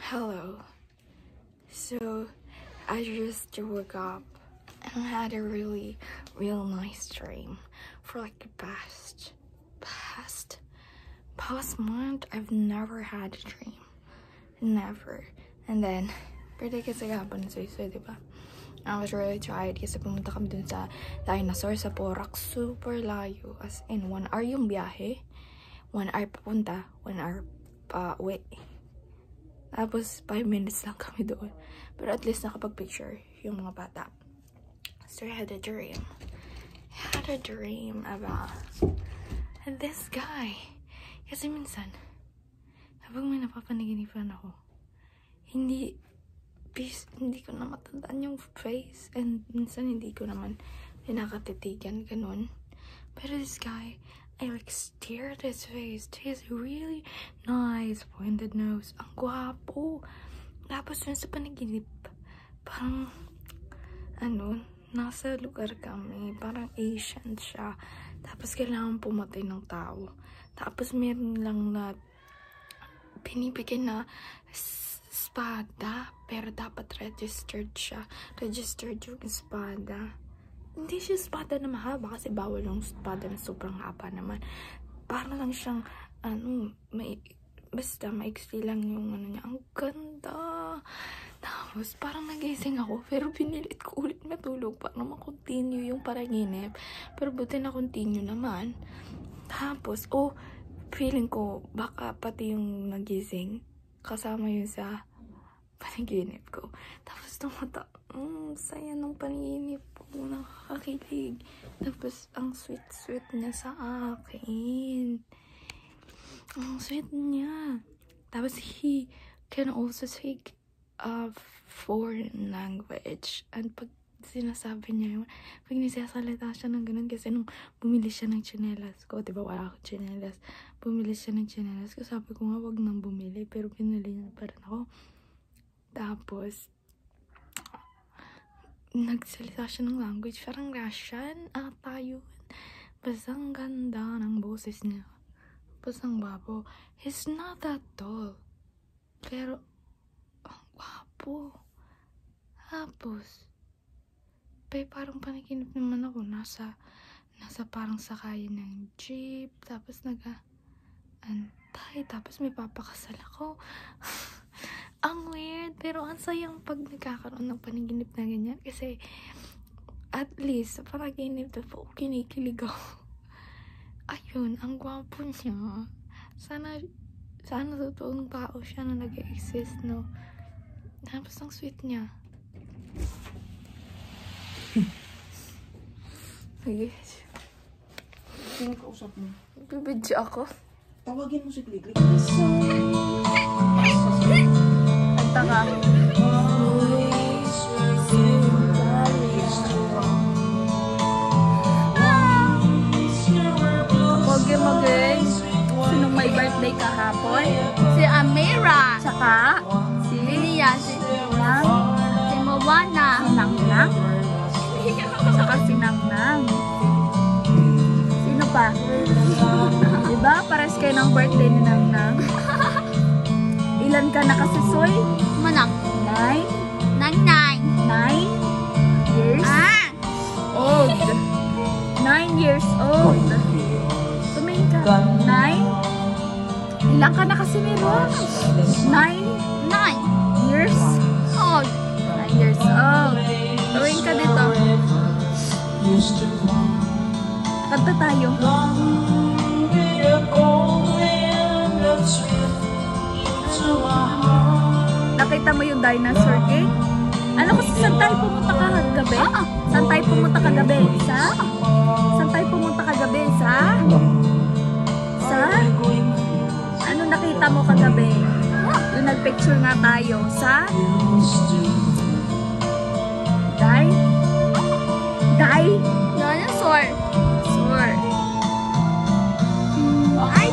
Hello. So, I just woke up and had a real nice dream for like the past month. I've never had a dream. Never. And then, birthday kasi kahapon so diba? I was really tired kasi pumunta kami dun sa dinosaur sa Porac. Super layo. As in, 1 hour yung biyahe. 1 hour papunta, 1 hour uwi. Tapos, 5 minutes lang kami doon. Pero at least nakapag-picture yung mga bata. So, I had a dream. About this guy. Kasi minsan, habang may napapanaginipan ako, hindi ko na matandaan yung face. And minsan, hindi ko naman pinakatitigan, ganun. Pero this guy, I like stare at his face. He's really nice, pointed nose. Ang gwapo. Tapos dun sa panaginip, parang, nasa lugar kami. Parang Asian siya. Tapos kailangan pumatay ng tao. Tapos meron lang na binibigyan na espada. Pero dapat registered siya. Registered yung espada. Hindi siya espada na mahaba kasi bawal yung espada na sobrang haba naman. Para lang siyang, basta maiksi lang yung niya. Ang ganda! Tapos, parang nagising ako, pero pinilit ko ulit matulog para ma-continue yung panaginip. Pero buti na continue naman. Tapos, feeling ko, baka pati yung nagising, kasama yun sa panaginip ko. Tapos, saya ng panaginip ko. Nakakakilig. Tapos, ang sweet niya sa akin. Ang sweet niya. Tapos, he can also speak a foreign language. And pag sinasabi niya yun, pag nisasalita siya ng ganun, kasi nung bumili siya ng tsinelas ko, diba wala akong tsinelas, bumili siya ng tsinelas ko, sabi ko nga wag nang bumili, pero pinili niya pa rin ako. Tapos, nagsalita siya ng language, parang Russian ata yun. Basta ang ganda ng boses niya. Basta ang gwapo. He's not that tall. Pero, ang gwapo. Tapos, parang panaginip naman ako. Nasa parang sakayin ng jeep. Tapos antay. Tapos may papakasal ako. Ang weird, pero ang sayang pag nagkakaroon ng panaginip na ganyan. Kasi, at least, sa panaginip na po, kinikilig ako. Ayun, ang gwapo niya. Sana totoong tao siya na nag-exist, no? Tapos, ang sweet niya. Sige. Sino kausap mo? Bibidyo ako. Tawagin mo si Gliglig. Kanta ka. Moge-moge. Sinong may birthday kahapon? Si Amira. Saka? Si Lilia. Si Moana. Si Nangnang? Saka si Nangnang. Sino pa? Diba? Pares kayo ng birthday ni Nangnang. Ilan ka na kasi, Soy? Manang. 9 years old. 9 years old. Tumingin ka. 9? Ilan ka na kasi, meron? 9 years old. 9 years old. Tumingin ka dito. Kanta tayo. Nakita mo yung dinosaur game? Alam mo, saan tayo pumunta kagabi? Saan tayo pumunta kagabi? Saan tayo pumunta kagabi? Ano nakita mo kagabi? Yung nagpicture nga tayo sa Dinosaur. Dinosaur. Ay,